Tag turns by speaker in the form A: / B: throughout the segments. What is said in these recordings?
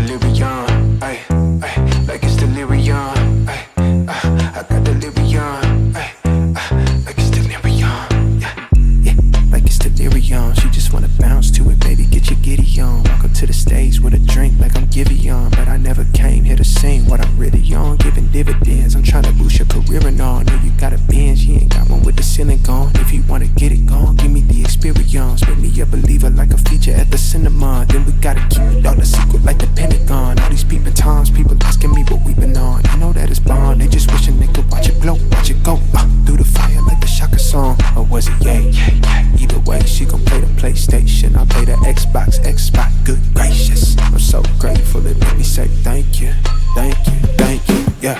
A: delirium, ay, ay, like it's delirium, ay, I got delirium, ay, like it's delirium, yeah, yeah, like it's delirium. She just wanna bounce to it, baby, get your giddy on. Walk up to the stage with a drink like I'm Giveon, but I never came here to sing what I'm really on, giving dividends. I'm trying to boost your career and all. Know you got a Benz, you ain't got one with the ceiling gone. If you wanna get it gone, give me the experience. Make me a believer like a feature at the cinema. Then we gotta keep it all a secret like the Pentagon. All these peeping times, people asking me what we been on. You know that it's bond, they just wishing they could watch it glow, watch it go through the fire like the Shaka song. Or was it yay? Either way, she gon' play the PlayStation, I play the Xbox, good gracious. I'm so grateful, it made me say thank you, thank you, thank you, yeah.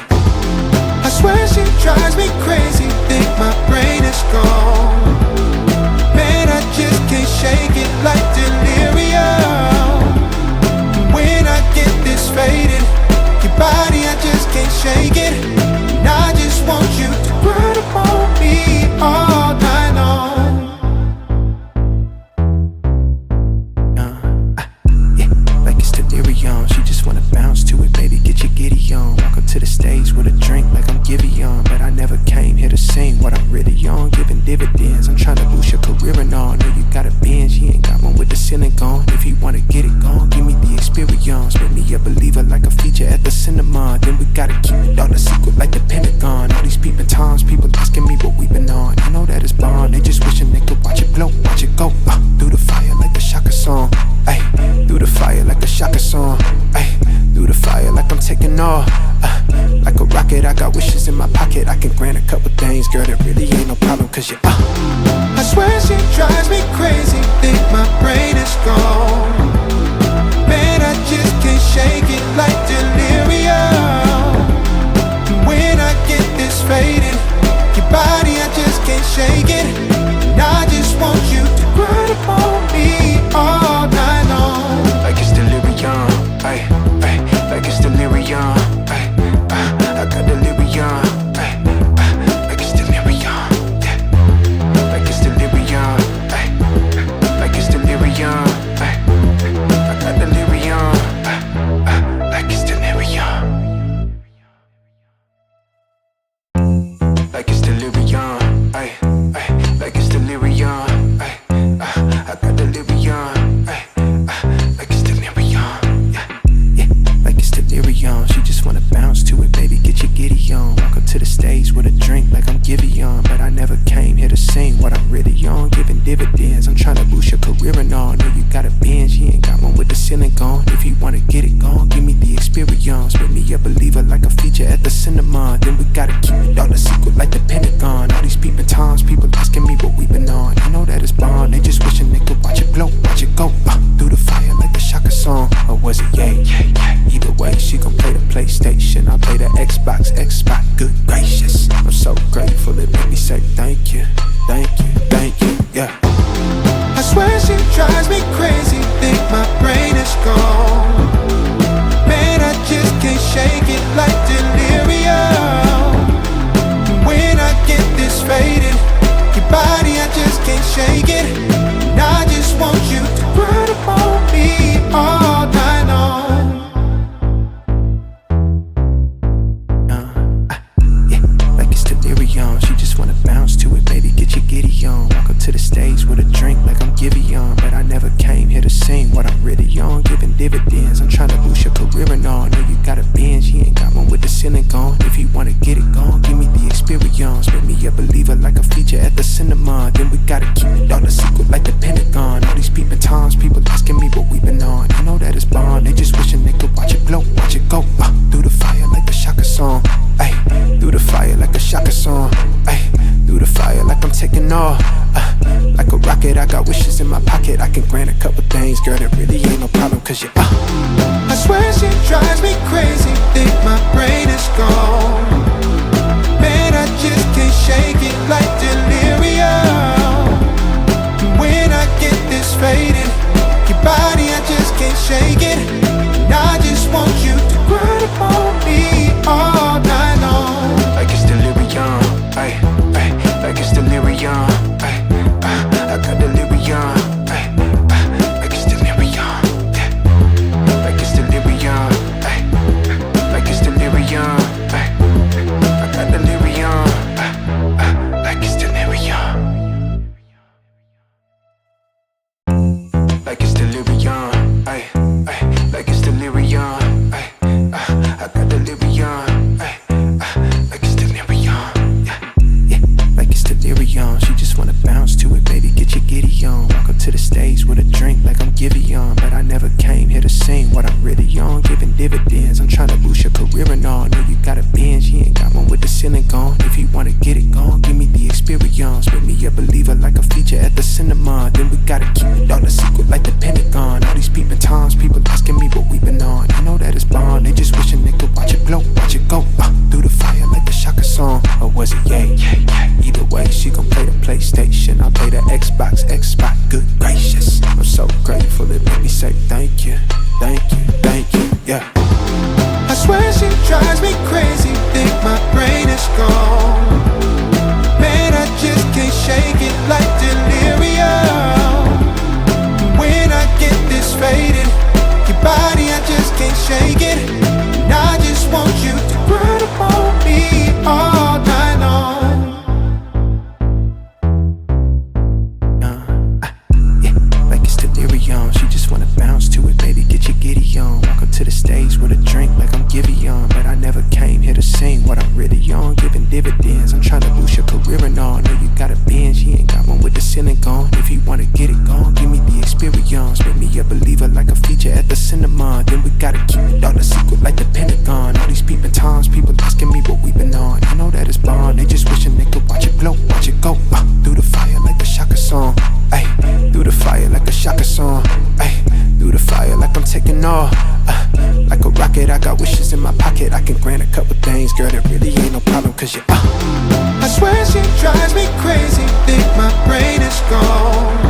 B: I swear she drives me crazy, think my brain is gone. Man, I just can't shake it like delirium. When I get this faded, your body, I just can't shake it. And I just want you to run up on me all night long.
A: She just wanna bounce to it, baby, get your giddy on. Walk up to the stage with a drink like I'm Giveon, but I never came here to sing what I'm really on, giving dividends. I'm trying to boost your career and all. Know you got a Benz, you ain't got one with the ceiling gone. If you wanna get it gone, give me the experience. Make me a believer like a feature at the cinema. Then we gotta keep it all a secret like the Pentagon. All these peeping times, people asking me what we been on. You know that it's bond, they just wishing they could watch it glow, watch it go through the fire like the Shaka song. Ay, through the fire like the Shaka song. Ay, through the fire like I'm taking off. Like a rocket, I got wishes in my pocket. I can grant a couple things, girl, that really ain't no problem, cause you're
B: I swear she drives me crazy, think my brain is gone. Man, I just can't shake it like delirium. When I get this faded, your body, I just can't shake it. And I just want you to run up on me all night long.
A: like it's delirium, ay, ay, like it's delirium, ay, I got delirium, ay, like it's delirium, yeah, like it's delirium, ay, like it's delirium, ay, I got delirium, like it's delirium, like it's delirium, ay, ay, like it's delirium, ay, I got delirium, ay, like it's delirium, yeah, yeah, like it's delirium. She just wanna bounce to it, baby, get your giddy on. Walk up to the stage with a drink like I'm Giveon, but I never came here to sing what I'm really on, giving dividends. I'm trying to boost your career and all. Know you got a Benz, you ain't got one with the ceiling gone. If you wanna get it gone, give me the experience. Make me a believer like a feature at the cinema. Then we gotta keep it all a secret like the Pentagon. All these peeping times, people asking me what we been on. You know that it's bond, they just wishing they could watch it glow, watch it go through the fire like the Shaka song. Or was it yay? Either way, she gon' play the PlayStation, I play the Xbox, good gracious. I'm so grateful, it made me say thank you, thank you, thank you, yeah.
B: I swear she drives me crazy, think my brain is gone. Man, I just can't shake it like delirium. When I get this faded, your body, I just can't shake it. And I just want you to run up on me all night long.
A: She just wanna bounce to it, baby, get your giddy on. Walk up to the stage with a drink like I'm Giveon, but I never came here to sing what I'm really on, giving dividends. I'm trying to boost your career and all. Know you got a Benz, you ain't got one with the ceiling gone. If you wanna get it gone, give me the experience. Make me a believer like a feature at the cinema. Then we gotta keep it all a secret like the Pentagon. All these peeping times, people asking me what we been on. You know that it's bond, they just wishing they could watch it glow, watch it go through the fire like the Shaka song. Ay, through the fire like a Shaka song. Ay, through the fire like I'm taking off. Like a rocket, I got wishes in my pocket. I can grant a couple things, girl, that really ain't no problem, cause you're
B: I swear she drives me crazy, think my brain is gone. Man, I just can't shake it like delirium. When I get this faded, your body, I just can't shake it. And I just want you to run up on me all night long.
A: like it's delirium, ay, ay, like it's delirium, ay, I got delirium, ay, like it's delirium, yeah, like it's delirium. dividends. I'm trying to boost your career and all. Know you got a Benz, he ain't got one with the ceiling gone. If you wanna get it gone, give me the experience. Make me a believer like a feature at the cinema. Then we gotta keep it all a secret like the Pentagon. All these peeping times, people asking me what we been on. I know that it's bond, they just wishing they could watch it glow, watch it go. Through the fire like a Shaka song. Ay, through the fire like a Shaka song. Ay, through the fire like I'm taking off. Like a rocket, I got wishes in my pocket. I can grant a couple things, girl, that really ain't no problem. Cause you
B: I swear she drives me crazy, think my brain is gone.